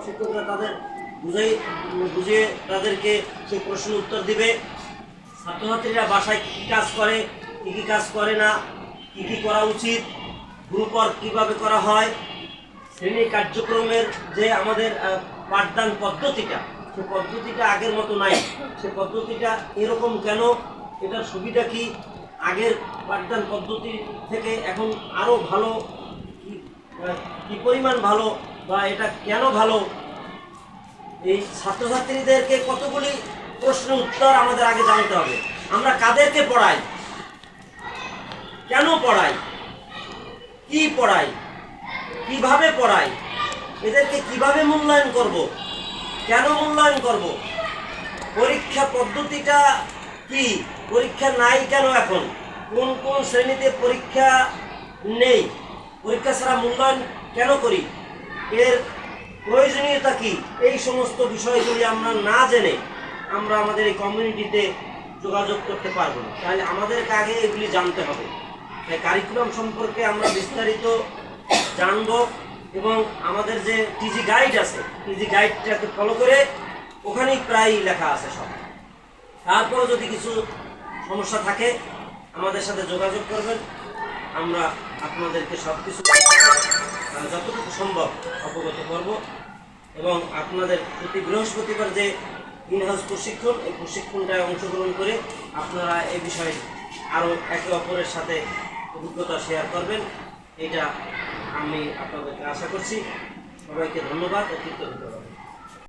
শিক্ষকরা তাদের বুঝিয়ে তাদেরকে সেই প্রশ্নের উত্তর দিবে। ছাত্রছাত্রীরা বাসায় কী কাজ করে, কী কাজ করে না, কী করা উচিত, গ্রুপ ওয়ার্ক কীভাবে করা হয়, শ্রেণী কার্যক্রমের যে আমাদের পাঠদান পদ্ধতিটা, সে পদ্ধতিটা আগের মতো নাই। সে পদ্ধতিটা এরকম কেন, এটার সুবিধা কি, আগের পাঠদান পদ্ধতি থেকে এখন আরও ভালো, কি পরিমাণ ভালো, বা এটা কেন ভালো, এই ছাত্রছাত্রীদেরকে কতগুলি প্রশ্নের উত্তর আমাদের আগে জানতে হবে। আমরা কাদেরকে পড়াই, কেন পড়াই, কি পড়াই, কিভাবে পড়াই, এদেরকে কিভাবে মূল্যায়ন করব, কেন মূল্যায়ন করব, পরীক্ষা পদ্ধতিটা কি, পরীক্ষা নাই কেন, এখন কোন কোন শ্রেণীতে পরীক্ষা নেই, পরীক্ষা ছাড়া মূল্যায়ন কেন করি, এর প্রয়োজনীয়তা কি, এই সমস্ত বিষয়গুলি আমরা না জেনে আমরা আমাদের এই কমিউনিটিতে যোগাযোগ করতে পারবো না। তাহলে আমাদেরকে আগে এগুলি জানতে হবে। তাই কারিকুলাম সম্পর্কে আমরা বিস্তারিত জানব, এবং আমাদের যে টিজি গাইড আছে, টিজি গাইডটাকে ফলো করে ওখানেই প্রায় লেখা আছে সব। তারপরে যদি কিছু সমস্যা থাকে আমাদের সাথে যোগাযোগ করবেন, আমরা আপনাদেরকে সব কিছু যতটুকু সম্ভব অবগত করব। এবং আপনাদের প্রতি বৃহস্পতিবার যে ইনহাউস প্রশিক্ষণ, এই প্রশিক্ষণটায় অংশগ্রহণ করে আপনারা এই বিষয়ে আরও একে অপরের সাথে অভিজ্ঞতা শেয়ার করবেন, এটা আমি আপনাদেরকে আশা করছি। সবাইকে ধন্যবাদ ও কৃতজ্ঞতা।